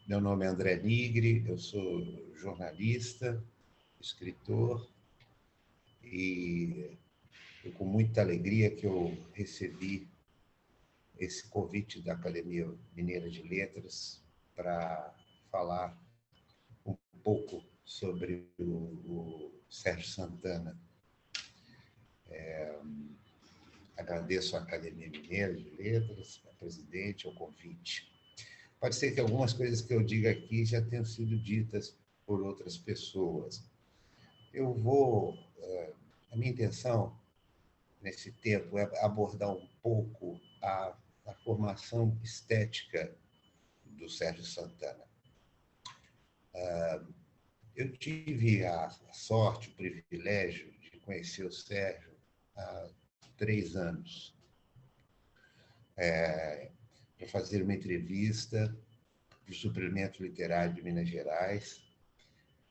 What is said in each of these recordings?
Meu nome é André Nigri, eu sou jornalista, escritor, e com muita alegria que eu recebi esse convite da Academia Mineira de Letras para falar um pouco sobre o Sérgio Santana. Agradeço à Academia Mineira de Letras, a presidente, o convite. Pode ser que algumas coisas que eu diga aqui já tenham sido ditas por outras pessoas. A minha intenção nesse tempo é abordar um pouco a formação estética do Sérgio Santana. Eu tive a sorte, o privilégio de conhecer o Sérgio há 3 anos, para fazer uma entrevista para o Suplemento Literário de Minas Gerais,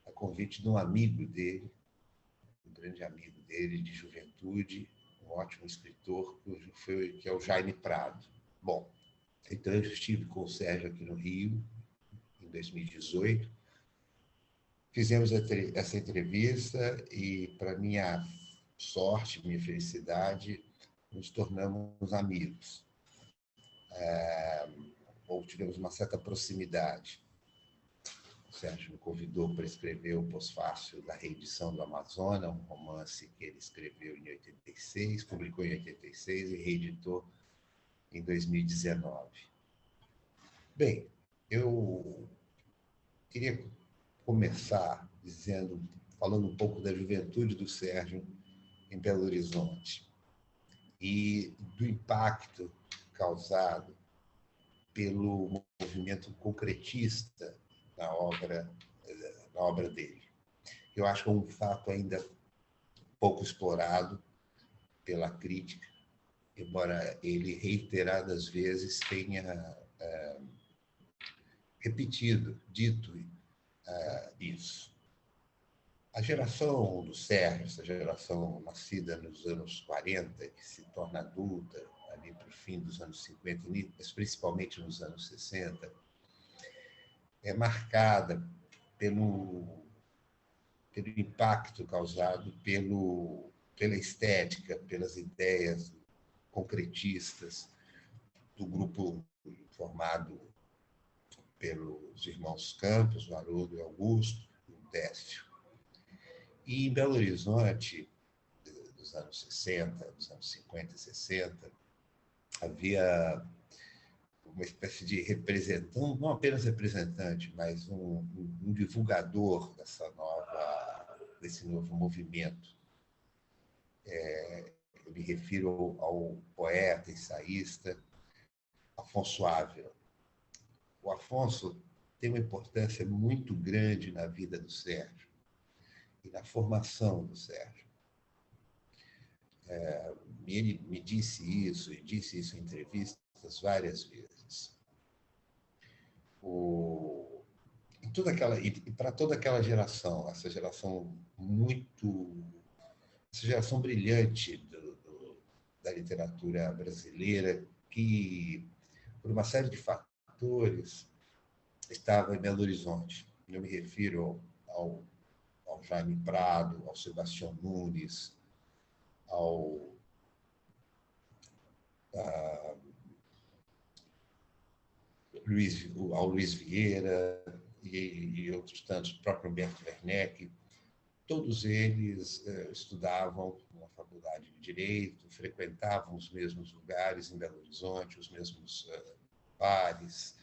a convite de um amigo dele, um grande amigo dele de juventude, um ótimo escritor, que é o Jaime Prado. Bom, então eu estive com o Sérgio aqui no Rio, em 2018, fizemos essa entrevista e, para minha sorte, minha felicidade, nos tornamos amigos. Ou tivemos uma certa proximidade. O Sérgio me convidou para escrever o Pós-Fácil da Reedição do Amazonas, um romance que ele escreveu em 86, publicou em 86 e reeditou em 2019. Bem, eu queria começar falando um pouco da juventude do Sérgio em Belo Horizonte e do impacto causado pelo movimento concretista na obra dele. Eu acho que é um fato ainda pouco explorado pela crítica, embora ele reiteradas vezes tenha dito isso. A geração do Sérgio, essa geração nascida nos anos 40, que se torna adulta ali para o fim dos anos 50, mas principalmente nos anos 60, é marcada pelo impacto causado pela estética, pelas ideias concretistas do grupo formado pelos irmãos Campos, o Haroldo e Augusto, e o Décio. E em Belo Horizonte, dos anos 60, dos anos 50 e 60, havia uma espécie de representante, não apenas representante, mas um divulgador desse novo movimento. Eu me refiro ao poeta, ensaísta Afonso Ávila. O Afonso tem uma importância muito grande na vida do Sérgio e na formação do Sérgio. Ele me disse isso, e disse isso em entrevistas várias vezes. E para toda aquela geração, essa geração brilhante da literatura brasileira, que, por uma série de fatores, estava em Belo Horizonte. Eu me refiro ao Jaime Prado, ao Sebastião Nunes, ao Luiz Vieira e outros tantos, o próprio Humberto Werneck. Todos eles estudavam na faculdade de Direito, frequentavam os mesmos lugares em Belo Horizonte, os mesmos bares,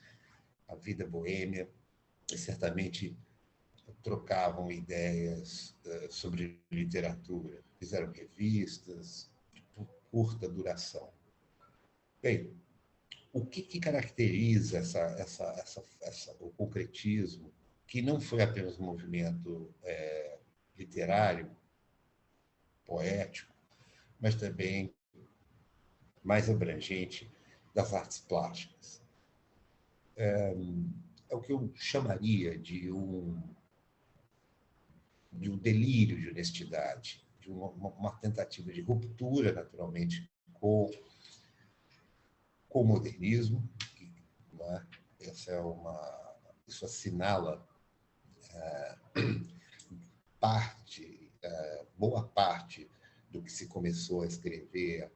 a vida boêmia, e certamente trocavam ideias sobre literatura, fizeram revistas de curta duração. Bem, o que caracteriza o concretismo, que não foi apenas um movimento literário, poético, mas também mais abrangente das artes plásticas? É o que eu chamaria de um delírio de honestidade, de uma tentativa de ruptura, naturalmente, com o modernismo. Esse isso assinala boa parte do que se começou a escrever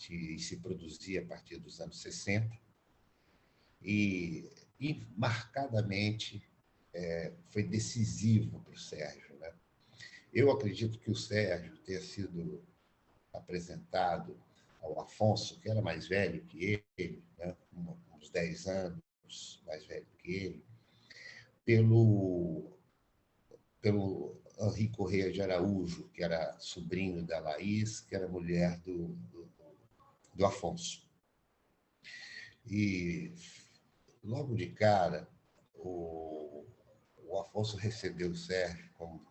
e se produzir a partir dos anos 60, e marcadamente foi decisivo para o Sérgio, né? Eu acredito que o Sérgio ter sido apresentado ao Afonso, que era mais velho que ele, né? Uns 10 anos mais velho que ele, pelo Henri Correia de Araújo, que era sobrinho da Laís, que era mulher do Afonso. E logo de cara, o Afonso recebeu o Sérgio, como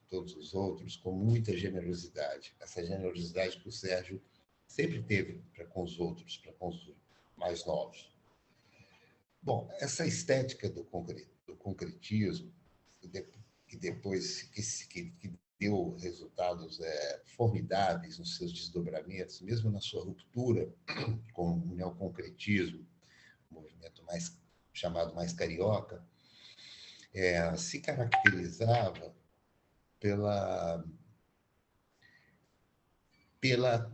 todos os outros, com muita generosidade. Essa generosidade que o Sérgio sempre teve para com os outros, para com os mais novos. Bom, essa estética do concretismo, que depois que deu resultados formidáveis nos seus desdobramentos, mesmo na sua ruptura com o neoconcretismo, movimento chamado mais carioca, se caracterizava pela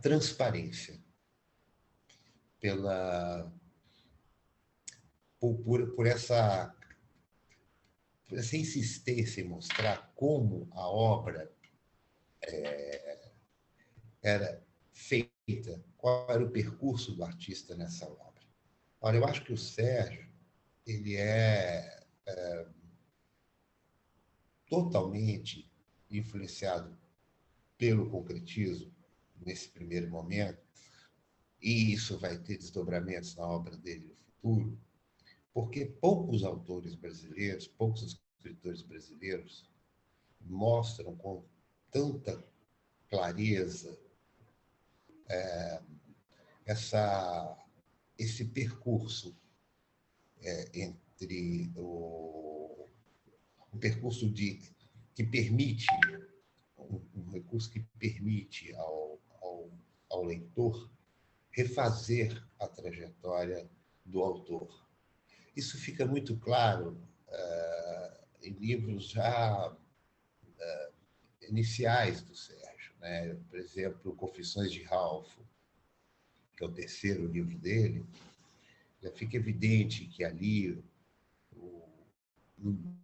transparência, por essa insistência em mostrar como a obra era feita, qual era o percurso do artista nessa obra. Ora, eu acho que o Sérgio ele é totalmente influenciado pelo concretismo nesse primeiro momento, e isso vai ter desdobramentos na obra dele no futuro, porque poucos autores brasileiros, poucos escritores brasileiros mostram com tanta clareza esse percurso entre o percurso que permite, um recurso que permite ao leitor refazer a trajetória do autor. Isso fica muito claro em livros já iniciais do Sérgio, né? Por exemplo, Confissões de Ralph, que é o terceiro livro dele, já fica evidente que ali,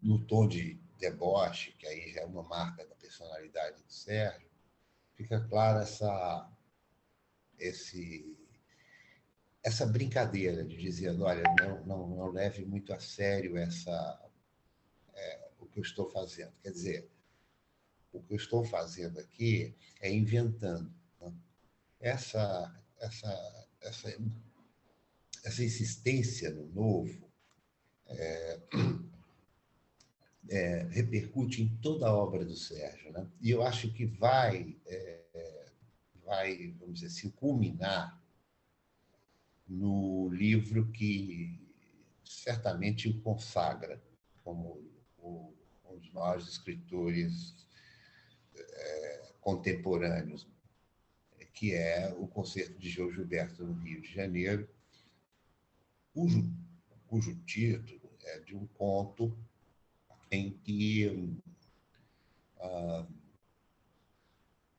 no tom de deboche, que aí já é uma marca da personalidade do Sérgio, fica clara essa brincadeira de dizendo, olha, não leve muito a sério o que eu estou fazendo. Quer dizer, o que eu estou fazendo aqui é inventando, né? Essa insistência no novo repercute em toda a obra do Sérgio, né? E eu acho que vai, vamos dizer assim, culminar no livro que certamente o consagra como um dos maiores escritores contemporâneos, que é o Concerto de João Gilberto, no Rio de Janeiro, cujo título é de um conto em que,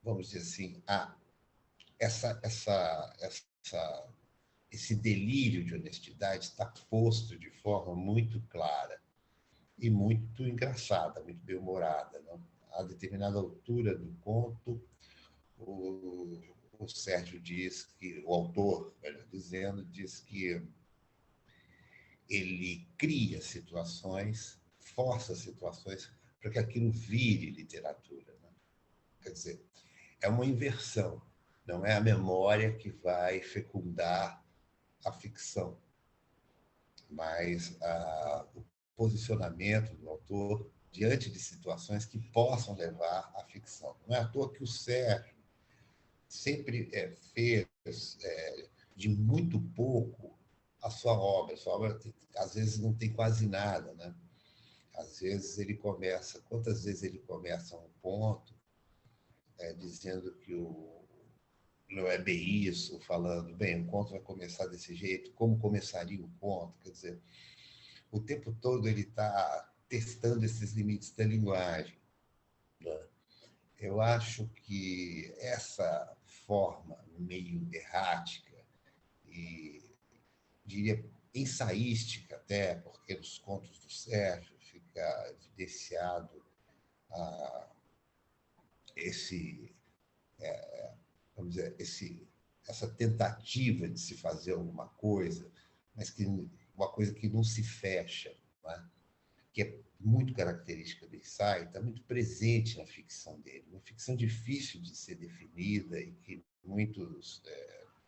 vamos dizer assim, esse delírio de honestidade está posto de forma muito clara e muito engraçada, muito bem-humorada, não? A determinada altura do conto, o Sérgio diz que, o autor, melhor dizendo, diz que ele cria situações, força situações para que aquilo vire literatura, né? Quer dizer, é uma inversão, não é a memória que vai fecundar a ficção, mas o posicionamento do autor diante de situações que possam levar à ficção. Não é à toa que o Sérgio sempre fez de muito pouco a sua obra. Sua obra, às vezes, não tem quase nada, né? Às vezes ele começa... Quantas vezes ele começa um ponto dizendo que não é bem isso, falando, bem, o conto vai começar desse jeito, como começaria o conto? Quer dizer, o tempo todo ele está testando esses limites da linguagem, né? Eu acho que essa forma meio errática e, diria, ensaística até, porque nos contos do Sérgio fica evidenciado esse, vamos dizer, essa tentativa de se fazer alguma coisa, mas que uma coisa que não se fecha, né? Que é muito característica do ensaio, está muito presente na ficção dele. Uma ficção difícil de ser definida e que muitos,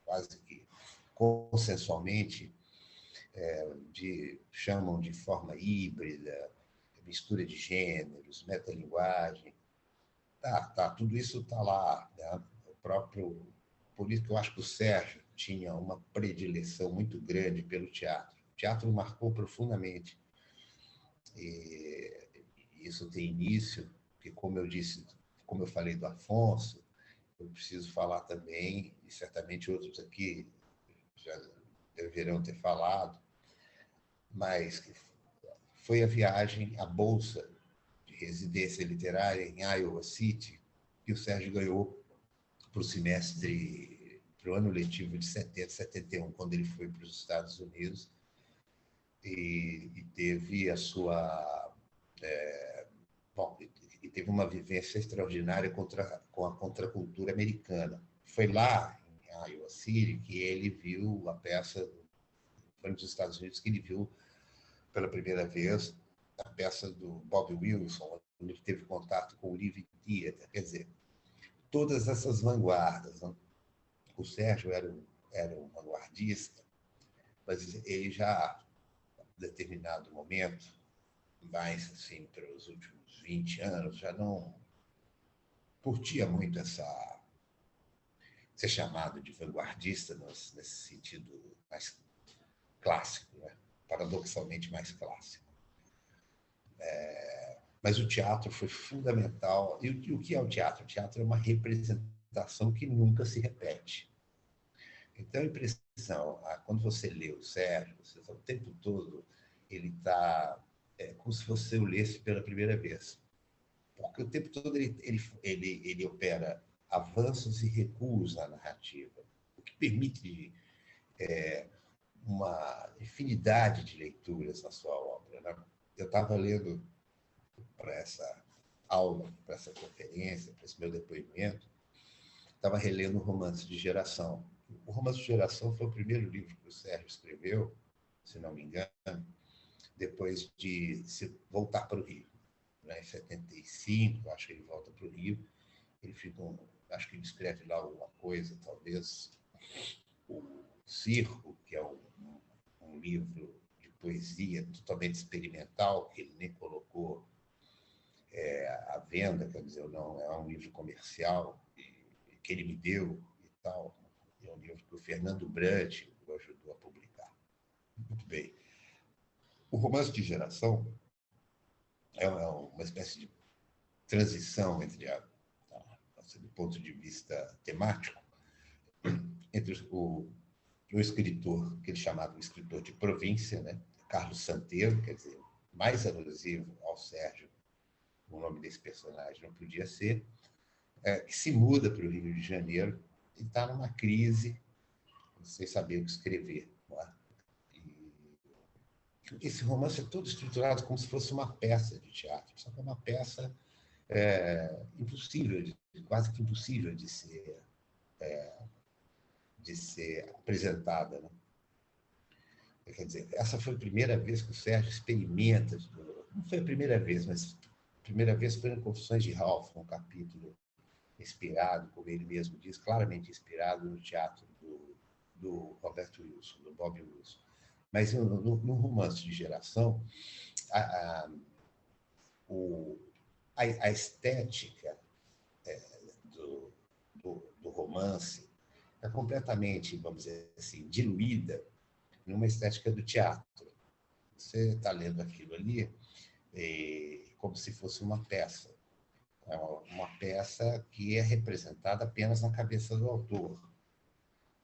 quase que consensualmente, chamam de forma híbrida, mistura de gêneros, metalinguagem. Tudo isso está lá, né? O próprio, por isso que eu acho que o Sérgio tinha uma predileção muito grande pelo teatro. O teatro o marcou profundamente. E isso tem início, porque, como eu disse, como eu falei do Afonso, eu preciso falar também, e certamente outros aqui já deverão ter falado, mas foi a viagem, a bolsa de residência literária em Iowa City, que o Sérgio ganhou para o semestre, para o ano letivo de 70, 71, quando ele foi para os Estados Unidos e teve a sua... Bom, e teve uma vivência extraordinária com a contracultura americana. Foi lá, em Iowa City, que ele viu a peça, foi nos Estados Unidos que ele viu pela primeira vez a peça do Bob Wilson, onde ele teve contato com o Living Theater. Quer dizer, todas essas vanguardas. Né? O Sérgio era um vanguardista, mas ele já, em determinado momento, mais assim, para os últimos 20 anos, já não curtia muito ser chamado de vanguardista nesse sentido mais clássico, né? Paradoxalmente mais clássico. Mas o teatro foi fundamental. E o que é o teatro? O teatro é uma representação que nunca se repete. Então, a impressão, quando você lê o Sérgio, você o tempo todo ele está como se você o lesse pela primeira vez. Porque o tempo todo ele opera avanços e recuos na narrativa, o que permite uma infinidade de leituras na sua obra. Né? Eu estava lendo para essa aula, para essa conferência, para esse meu depoimento, estava relendo o Romance de Geração. O Romance de Geração foi o primeiro livro que o Sérgio escreveu, se não me engano, depois de se voltar para o Rio. Né? Em 75, acho que ele volta para o Rio. Ele fica, acho que ele escreve lá alguma coisa, talvez o Circo, que é um livro de poesia totalmente experimental, que ele nem colocou à venda, quer dizer, não, é um livro comercial que ele me deu e tal. É um livro que o Fernando Brant o ajudou a publicar. Muito bem. O Romance de Geração é uma espécie de transição entre do ponto de vista temático, entre o escritor, que ele chamava de escritor de província, né? Carlos Santeiro, quer dizer, mais alusivo ao Sérgio, o nome desse personagem não podia ser, que se muda para o Rio de Janeiro e está numa crise, sem saber o que escrever. Não é? E esse romance é todo estruturado como se fosse uma peça de teatro, só que é uma peça impossível, quase que impossível de ser apresentada. Né? Quer dizer, essa foi a primeira vez que o Sérgio experimenta, não foi a primeira vez, mas a primeira vez foi em Confissões de Ralph, um capítulo inspirado, como ele mesmo diz, claramente inspirado no teatro do Roberto Wilson, do Bob Wilson. Mas no Romance de Geração, a estética do romance é completamente, vamos dizer assim, diluída numa estética do teatro. Você está lendo aquilo ali como se fosse uma peça. É uma peça que é representada apenas na cabeça do autor.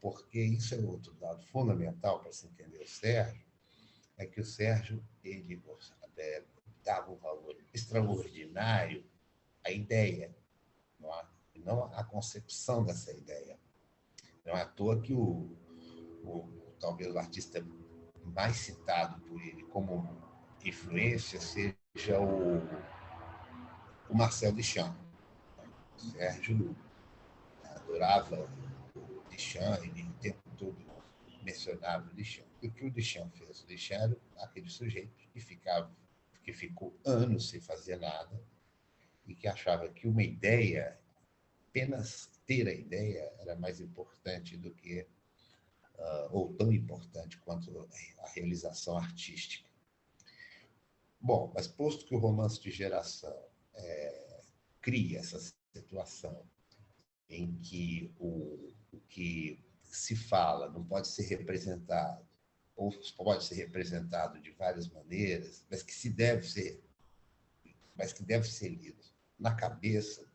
Porque isso é outro dado fundamental para se entender o Sérgio. é que o Sérgio ele dava um valor extraordinário à ideia, não à concepção dessa ideia. Não é à toa que talvez o artista mais citado por ele como influência seja o Marcel Duchamp. O Sérgio adorava o Duchamp, ele o tempo todo mencionava o Duchamp. E o que o Duchamp fez? O Duchamp era aquele sujeito que ficou anos sem fazer nada e que achava que uma ideia, apenas ter a ideia, era mais importante do que, ou tão importante quanto a realização artística. Bom, mas posto que o romance de geração cria essa situação em que o que se fala não pode ser representado, ou pode ser representado de várias maneiras, mas que deve ser lido na cabeça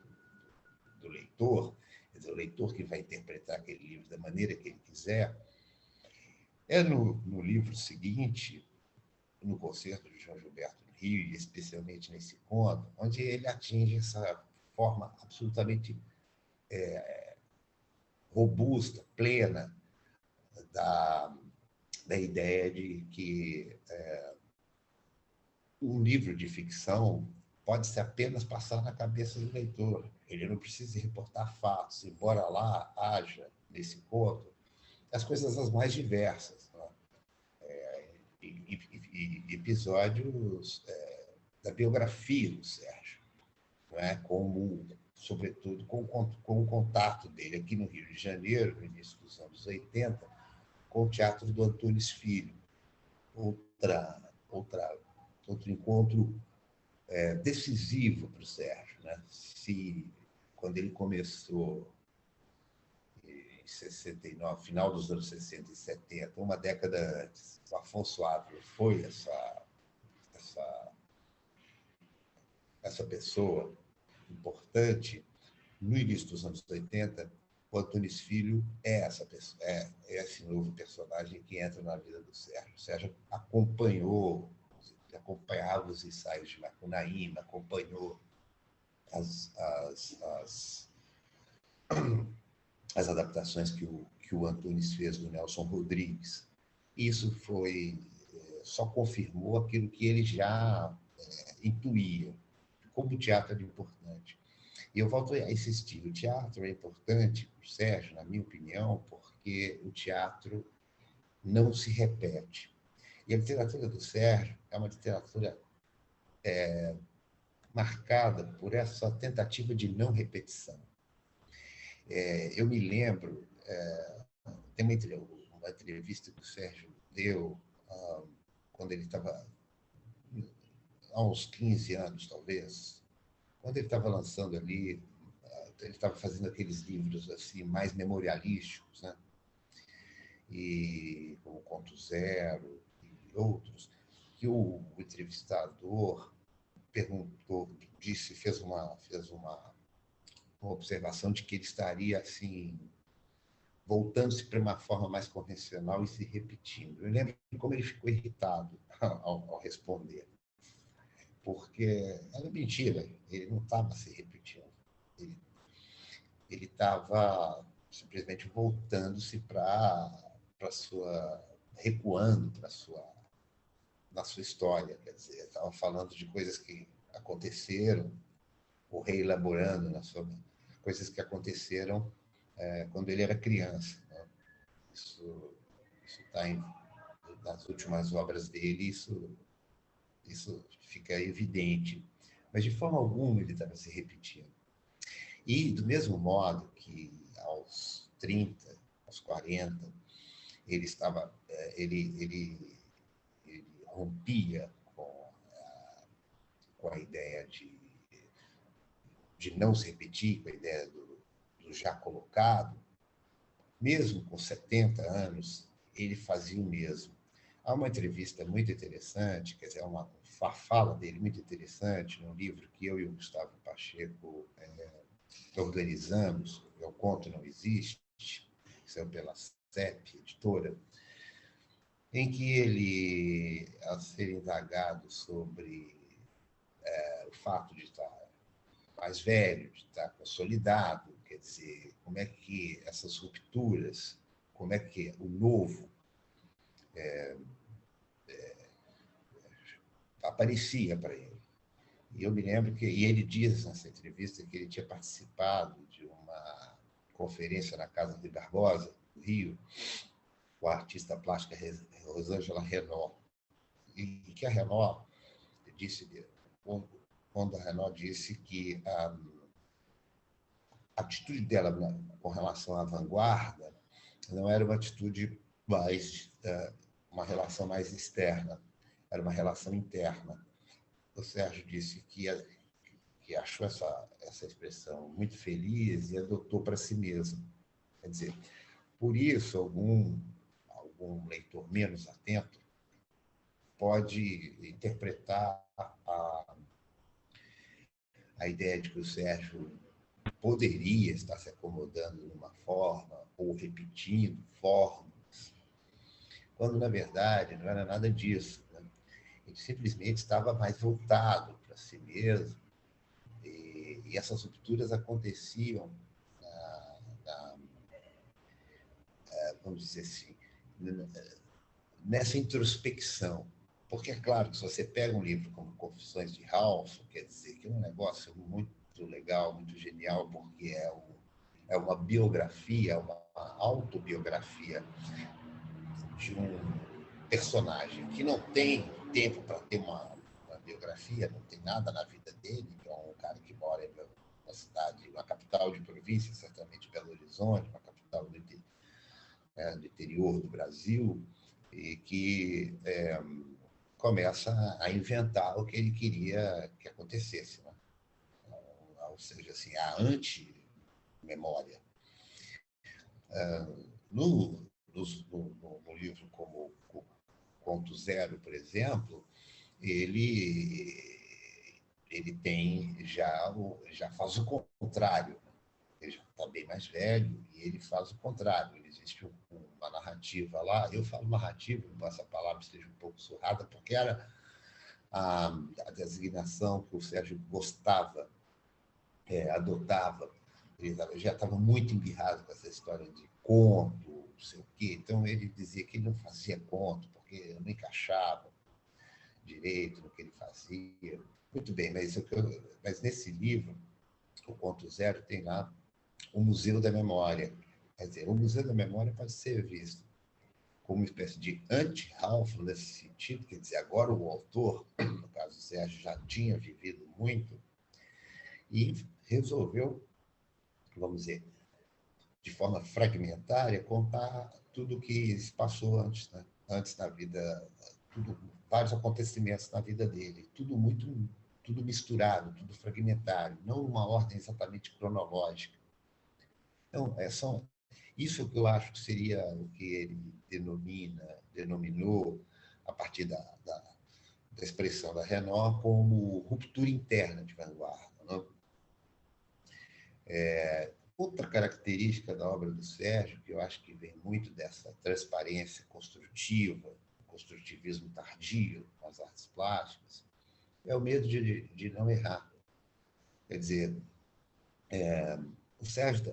do leitor, quer dizer, o leitor que vai interpretar aquele livro da maneira que ele quiser, é no livro seguinte, no concerto de João Gilberto no Rio, e especialmente nesse conto, onde ele atinge essa forma absolutamente robusta, plena, da ideia de que um livro de ficção pode-se apenas passar na cabeça do leitor. Ele não precisa reportar fatos, embora lá haja, nesse conto, as coisas as mais diversas. Né? E episódios da biografia do Sérgio, não é? Sobretudo com o contato dele aqui no Rio de Janeiro, no início dos anos 80, com o Teatro do Antunes Filho. Outro encontro decisivo para o Sérgio. Né? Quando ele começou em 69, final dos anos 60 e 70, uma década antes, o Afonso Ávila foi essa pessoa importante. No início dos anos 80, o Antunes Filho é essa pessoa, é esse novo personagem que entra na vida do Sérgio. O Sérgio acompanhava os ensaios de Macunaíma, acompanhou as adaptações que o Antunes fez do Nelson Rodrigues. Isso só confirmou aquilo que ele já intuía, como o teatro era importante. E eu volto a insistir, o teatro é importante para o Sérgio, na minha opinião, porque o teatro não se repete. E a literatura do Sérgio é uma literatura marcada por essa tentativa de não repetição. Eu me lembro, tem uma entrevista que o Sérgio deu quando ele estava, há uns 15 anos, talvez, quando ele estava lançando ali, ele estava fazendo aqueles livros assim mais memorialísticos, né? E como Conto Zero e outros, que o entrevistador fez uma observação de que ele estaria assim voltando-se para uma forma mais convencional e se repetindo. Eu lembro como ele ficou irritado ao responder, porque era mentira, ele não estava se repetindo, ele estava simplesmente voltando-se recuando na sua história, quer dizer, estava falando de coisas que aconteceram, ou reelaborando coisas que aconteceram quando ele era criança. Né? Isso está nas últimas obras dele, isso fica evidente. Mas, de forma alguma, ele estava se repetindo. E, do mesmo modo que aos 30, aos 40, ele rompia com a ideia de não se repetir, com a ideia do já colocado, mesmo com 70 anos, ele fazia o mesmo. Há uma entrevista muito interessante, quer dizer, uma fala dele muito interessante, num livro que eu e o Gustavo Pacheco organizamos, é o Conto Não Existe, que saiu pela CEP, editora, em que ele, ao ser indagado sobre o fato de estar mais velho, de estar consolidado, quer dizer, como é que essas rupturas, como é que o novo aparecia para ele. E eu me lembro que, e ele diz nessa entrevista que ele tinha participado de uma conferência na Casa de Barbosa, no Rio, com a artista plástica Rosângela Renault, e que a Renault disse, quando a Renault disse que a atitude dela com relação à vanguarda não era uma atitude mais, uma relação mais externa, era uma relação interna. O Sérgio disse que achou essa expressão muito feliz e adotou para si mesmo. Quer dizer, por isso, algum leitor menos atento pode interpretar a ideia de que o Sérgio poderia estar se acomodando numa forma ou repetindo formas, quando, na verdade, não era nada disso. Né? Ele simplesmente estava mais voltado para si mesmo, e essas rupturas aconteciam, vamos dizer assim, nessa introspecção. Porque é claro que se você pega um livro como Confissões de Ralph, quer dizer que é um negócio muito legal, muito genial, porque é uma biografia, uma autobiografia de um personagem que não tem tempo para ter uma biografia, não tem nada na vida dele, que é um cara que mora em uma cidade, uma capital de província, certamente Belo Horizonte, uma capital do interior do Brasil, e que começa a inventar o que ele queria que acontecesse, né? Ou seja, assim, a anti-memória. No livro como Conto Zero, por exemplo, ele tem já faz o contrário. Ele já está bem mais velho e ele faz o contrário. Existe uma narrativa lá. Eu falo narrativa, embora essa palavra esteja um pouco surrada, porque era a designação que o Sérgio gostava, adotava. Ele já estava muito embirrado com essa história de conto, não sei o quê. Então, ele dizia que ele não fazia conto, porque não encaixava direito no que ele fazia. Muito bem, mas nesse livro, o Conto Zero, tem lá o Museu da Memória. Quer dizer, o Museu da Memória pode ser visto como uma espécie de anti-Ralph nesse sentido, quer dizer, agora o autor, no caso o Sérgio, já tinha vivido muito e resolveu, vamos dizer, de forma fragmentária, contar tudo o que se passou antes, né? Antes na vida, vários acontecimentos na vida dele, tudo misturado, tudo fragmentário, não uma ordem exatamente cronológica. Então, isso que eu acho que seria o que ele denominou, a partir da expressão da Renault, como ruptura interna de vanguarda. Né? Outra característica da obra do Sérgio, que eu acho que vem muito dessa transparência construtiva, construtivismo tardio com as artes plásticas, é o medo de não errar. Quer dizer, o Sérgio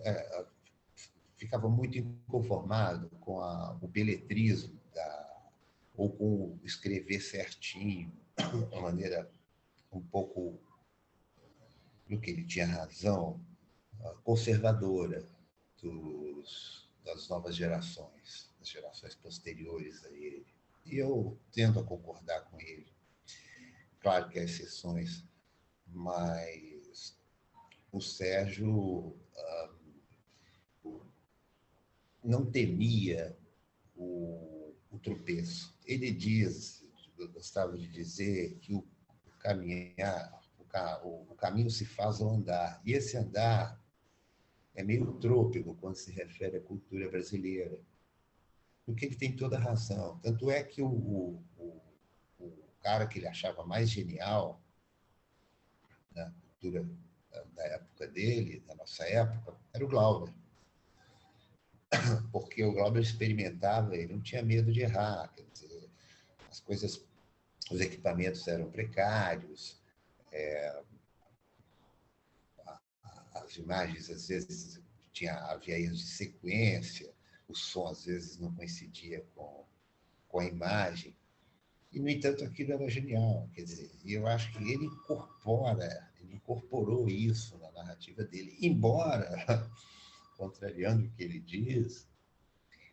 ficava muito inconformado com o beletrismo ou com o escrever certinho, de uma maneira um pouco, no que ele tinha razão, conservadora das novas gerações, das gerações posteriores a ele. E eu tendo a concordar com ele. Claro que há exceções, mas o Sérgio não temia o tropeço. Ele gostava de dizer que o caminho se faz ao andar. E esse andar é meio trôpego quando se refere à cultura brasileira. Porque ele tem toda a razão. Tanto é que o cara que ele achava mais genial na cultura da época dele, da nossa época, era o Glauber. Porque o Glauber experimentava, ele não tinha medo de errar. Quer dizer, as coisas, os equipamentos eram precários, as imagens, às vezes, havia erros de sequência, o som, às vezes, não coincidia com a imagem. E, no entanto, aquilo era genial. Quer dizer, eu acho que ele incorporou isso na narrativa dele, embora, contrariando o que ele diz,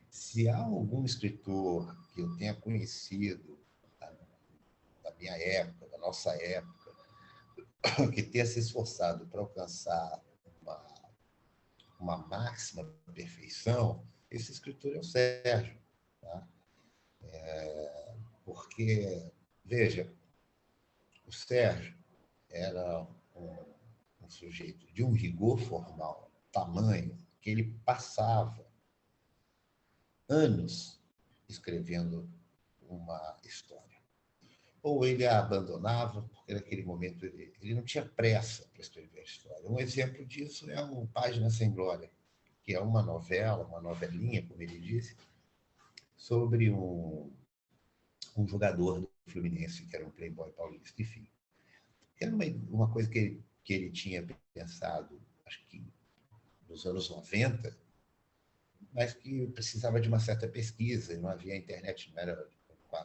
se há algum escritor que eu tenha conhecido da minha época, da nossa época, que tenha se esforçado para alcançar uma máxima perfeição, esse escritor é o Sérgio. Tá? Porque, veja, o Sérgio era um sujeito de um rigor formal, tamanho, que ele passava anos escrevendo uma história. Ou ele a abandonava, porque naquele momento ele não tinha pressa para escrever a história. Um exemplo disso é o Página Sem Glória, que é uma novela, uma novelinha, como ele disse, sobre um jogador do Fluminense, que era um playboy paulista, enfim. Era uma coisa que ele tinha pensado, acho que nos anos 90, mas que precisava de uma certa pesquisa, não havia internet, não era,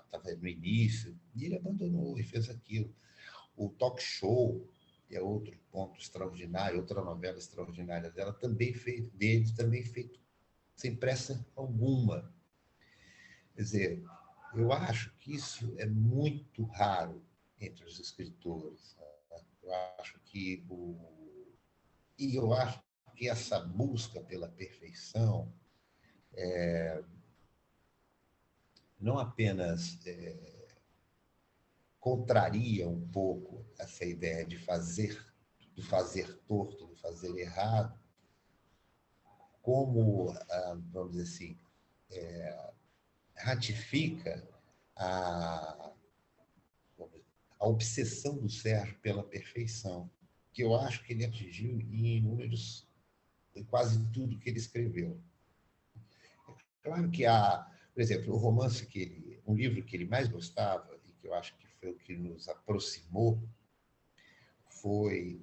estava no início, e ele abandonou e fez aquilo. O Talk Show, que é outro ponto extraordinário, outra novela extraordinária dela, também feito sem pressa alguma. Quer dizer, eu acho que isso é muito raro entre os escritores. Né? Eu acho que essa busca pela perfeição não apenas contraria um pouco essa ideia do fazer torto, do fazer errado, como, vamos dizer assim, ratifica a, a obsessão do Sérgio pela perfeição, que eu acho que ele atingiu em números em quase tudo que ele escreveu. Claro que por exemplo, o romance um livro que ele mais gostava e que eu acho que foi o que nos aproximou foi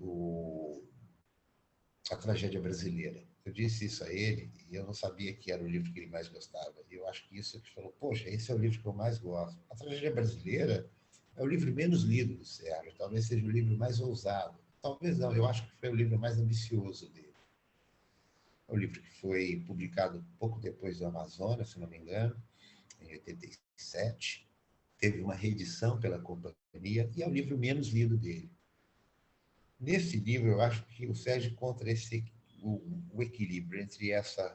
A Tragédia Brasileira. Eu disse isso a ele e eu não sabia que era o livro que ele mais gostava. E eu acho que isso ele falou, poxa, esse é o livro que eu mais gosto. A Tragédia Brasileira é o livro menos lido do Sérgio, talvez seja o livro mais ousado. Talvez não, eu acho que foi o livro mais ambicioso dele. É um livro que foi publicado pouco depois do Amazonas, se não me engano, em 87. Teve uma reedição pela companhia e é o livro menos lido dele. Nesse livro, eu acho que o Sérgio encontra o equilíbrio entre essas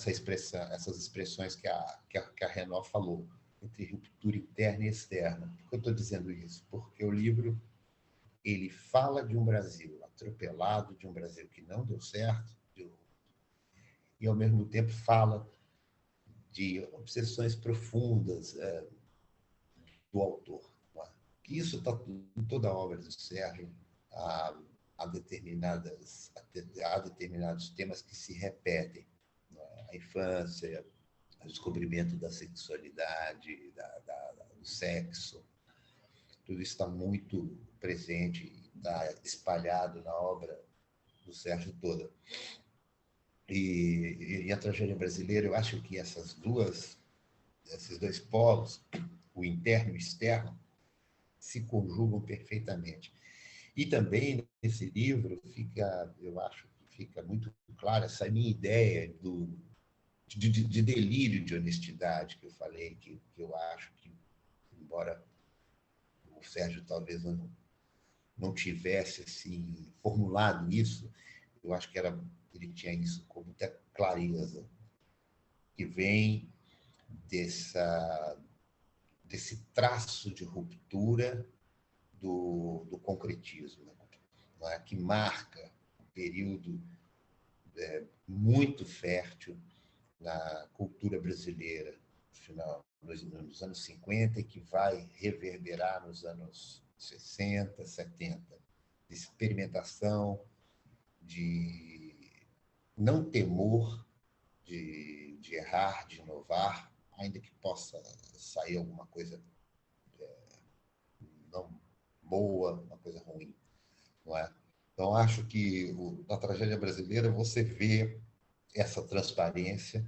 expressões que a Renaud falou, entre ruptura interna e externa. Por que eu estou dizendo isso? Porque o livro ele fala de um Brasil atropelado, de um Brasil que não deu certo, e ao mesmo tempo fala de obsessões profundas do autor. Que isso está em toda a obra do Sérgio, há determinados temas que se repetem. A infância, o descobrimento da sexualidade, do sexo, tudo isso está muito presente, está espalhado na obra do Sérgio toda. E a tragédia brasileira, eu acho que esses dois polos, o interno e o externo, se conjugam perfeitamente. E também nesse livro eu acho que fica muito clara essa minha ideia de delírio de honestidade que eu falei, que eu acho que, embora o Sérgio talvez não tivesse assim, formulado isso, eu acho que ele tinha isso com muita clareza, que vem desse traço de ruptura do concretismo, né? Que marca um período muito fértil na cultura brasileira, nos anos 50, e que vai reverberar nos anos 60, 70, de experimentação, de não temor de errar, de inovar, ainda que possa sair alguma coisa não boa, uma coisa ruim, não é? Então, acho que na tragédia brasileira você vê essa transparência,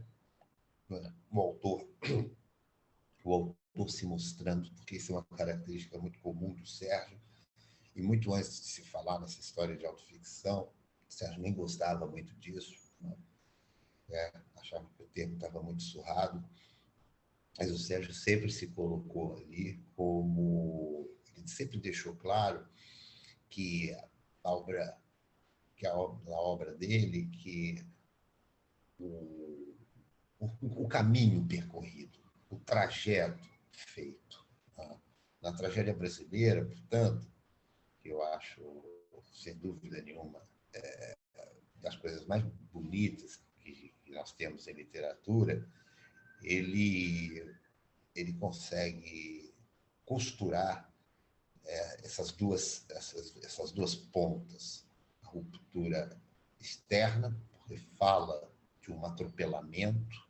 né? O autor se mostrando, porque isso é uma característica muito comum do Sérgio, e muito antes de se falar nessa história de autoficção, o Sérgio nem gostava muito disso, né? Achava que o termo estava muito surrado, mas o Sérgio sempre se colocou ali como... Ele sempre deixou claro que a obra, a obra dele, que o caminho percorrido, o trajeto feito. Tá? Na tragédia brasileira, portanto, que eu acho, sem dúvida nenhuma, das coisas mais bonitas que nós temos em literatura, ele consegue costurar essas duas pontas. A ruptura externa, porque fala de um atropelamento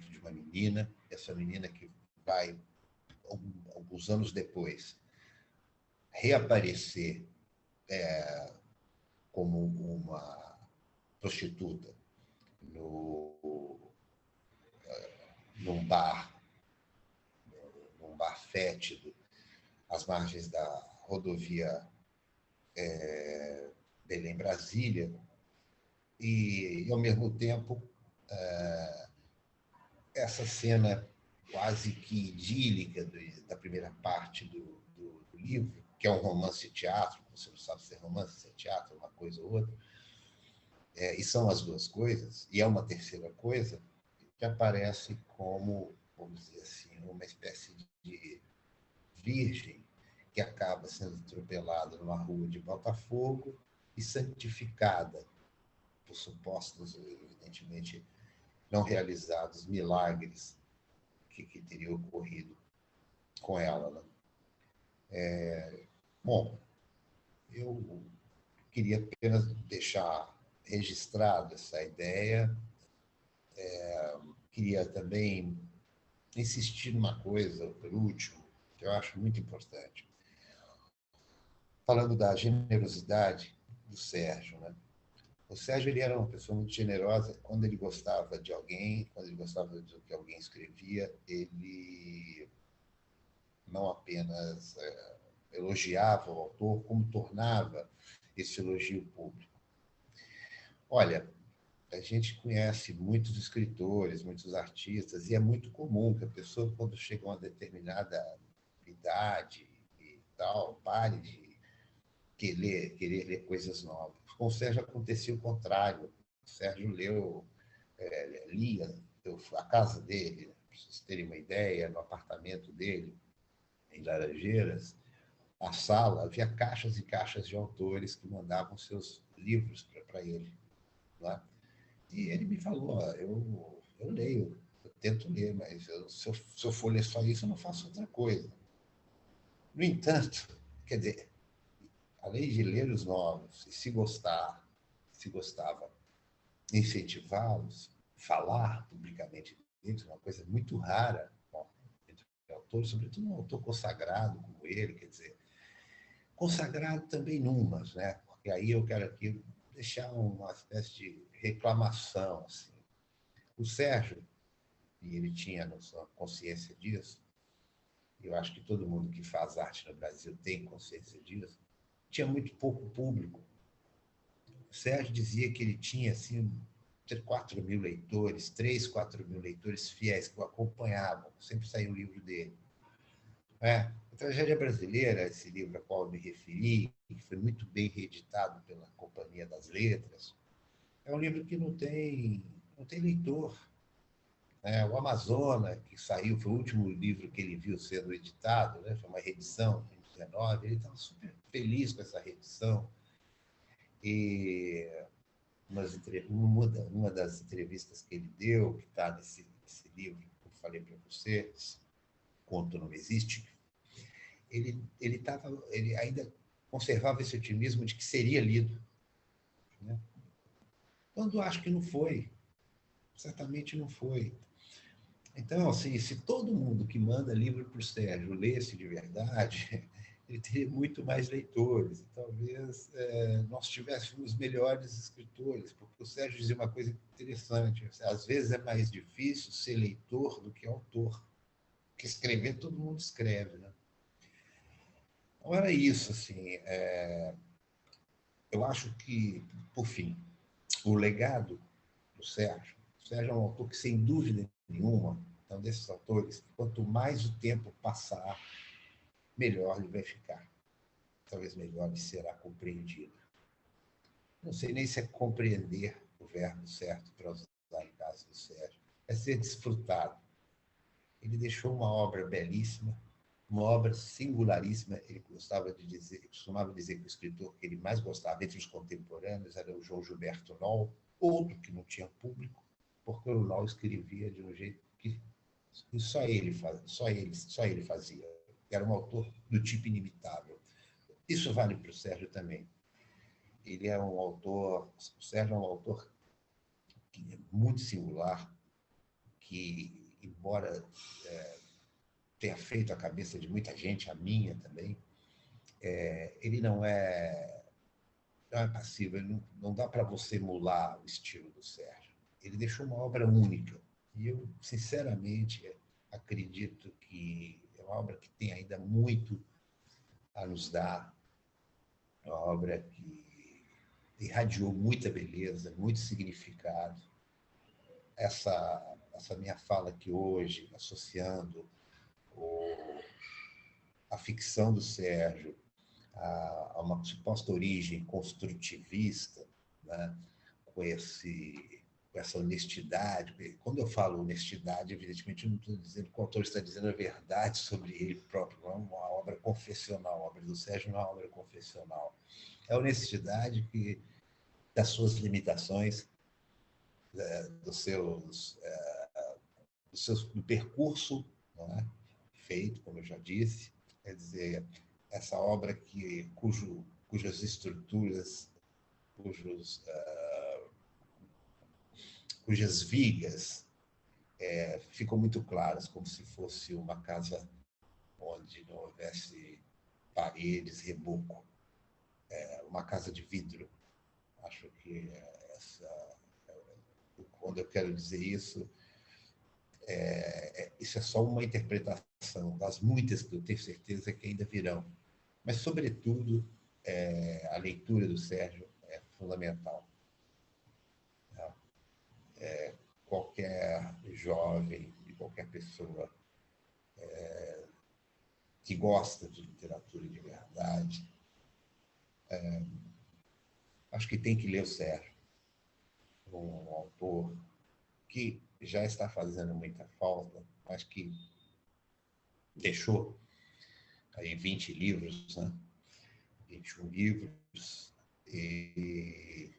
de uma menina, essa menina que vai, alguns anos depois, reaparecer como uma prostituta num bar, num bar fétido, às margens da rodovia Belém-Brasília, e, ao mesmo tempo, essa cena quase que idílica da primeira parte do livro, que é um romance-teatro, você não sabe se é romance, se é teatro, uma coisa ou outra, e são as duas coisas, e é uma terceira coisa, que aparece como, vamos dizer assim, uma espécie de virgem que acaba sendo atropelada numa rua de Botafogo e santificada por supostos, evidentemente, não realizados milagres que teriam ocorrido com ela. Né? Bom, eu queria apenas deixar registrado essa ideia. Queria também insistir numa coisa, por último, que eu acho muito importante. Falando da generosidade do Sérgio, né? O Sérgio ele era uma pessoa muito generosa. Quando ele gostava de alguém, quando ele gostava do que alguém escrevia, ele não apenas elogiava o autor, como tornava esse elogio público. Olha, a gente conhece muitos escritores, muitos artistas, e é muito comum que a pessoa, quando chega a uma determinada idade e tal, pare de querer ler coisas novas. Com o Sérgio acontecia o contrário. O Sérgio lia a casa dele, para vocês terem uma ideia, no apartamento dele, em Laranjeiras, a sala, havia caixas e caixas de autores que mandavam seus livros para ele. Não é? E ele me falou, eu leio, eu tento ler, mas se eu for ler só isso, eu não faço outra coisa. No entanto, quer dizer, além de ler os novos, e se gostava, incentivá-los, falar publicamente deles, uma coisa muito rara entre autores, sobretudo um autor consagrado como ele, quer dizer, consagrado também numas, né? Porque aí eu quero aqui deixar uma espécie de reclamação, assim. O Sérgio, e ele tinha sua consciência disso, eu acho que todo mundo que faz arte no Brasil tem consciência disso, tinha muito pouco público. O Sérgio dizia que ele tinha, assim, 4 mil leitores, 3, 4 mil leitores fiéis que o acompanhavam, sempre saía o livro dele. A Tragédia Brasileira, esse livro a qual eu me referi, que foi muito bem reeditado pela Companhia das Letras, é um livro que não tem leitor. O Amazônia, que saiu, foi o último livro que ele viu sendo editado, né? Foi uma reedição em 19, ele estava super feliz com essa reedição. E uma das entrevistas que ele deu, que está nesse livro que eu falei para você, Conto Não Existe, ele ainda conservava esse otimismo de que seria lido. Né? Quando acho que não foi, certamente não foi. Então, assim, se todo mundo que manda livro para o Sérgio lesse de verdade, ele teria muito mais leitores. E talvez nós tivéssemos melhores escritores, porque o Sérgio dizia uma coisa interessante. Às vezes é mais difícil ser leitor do que autor, porque escrever todo mundo escreve, né? Então era isso, assim. Eu acho que, por fim, o legado do Sérgio. O Sérgio é um autor que, sem dúvida nenhuma, é um desses autores, quanto mais o tempo passar, melhor ele vai ficar. Talvez melhor ele será compreendido. Não sei nem se é compreender o verbo certo para usar em caso do Sérgio. É ser desfrutado. Ele deixou uma obra belíssima, uma obra singularíssima. Ele costumava dizer que o escritor que ele mais gostava entre os contemporâneos era o João Gilberto Noll, outro que não tinha público, porque o Noll escrevia de um jeito que só ele fazia. Era um autor do tipo inimitável. Isso vale para o Sérgio também. Ele é um autor, o Sérgio é um autor que é muito singular, que, embora tenha feito a cabeça de muita gente, a minha também, ele não é passivo, não dá para você emular o estilo do Sérgio. Ele deixou uma obra única. E eu, sinceramente, acredito que é uma obra que tem ainda muito a nos dar, uma obra que irradiou muita beleza, muito significado. Essa minha fala aqui hoje, associando o, a ficção do Sérgio a uma suposta origem construtivista, né, com, com essa honestidade. Quando eu falo honestidade, evidentemente, eu não estou dizendo que o autor está dizendo a verdade sobre ele próprio, não é uma obra confessional. A obra do Sérgio não é uma obra confessional. É a honestidade que, das suas limitações, dos seus, do percurso, não é? Feito, como eu já disse, quer dizer, essa obra cujas estruturas, cujos, cujas vigas ficam muito claras, como se fosse uma casa onde não houvesse paredes, reboco, uma casa de vidro. Acho que quando eu quero dizer isso, isso é só uma interpretação das muitas que eu tenho certeza que ainda virão. Mas, sobretudo, a leitura do Sérgio é fundamental. Qualquer jovem e qualquer pessoa que gosta de literatura de verdade, acho que tem que ler o Sérgio, um autor que já está fazendo muita falta, mas que deixou aí 20 livros, né? 21 livros, e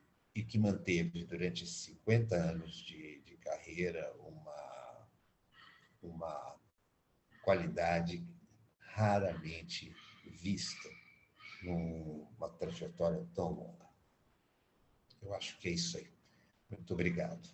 que manteve durante 50 anos de carreira uma qualidade raramente vista numa trajetória tão longa. Eu acho que é isso aí. Muito obrigado.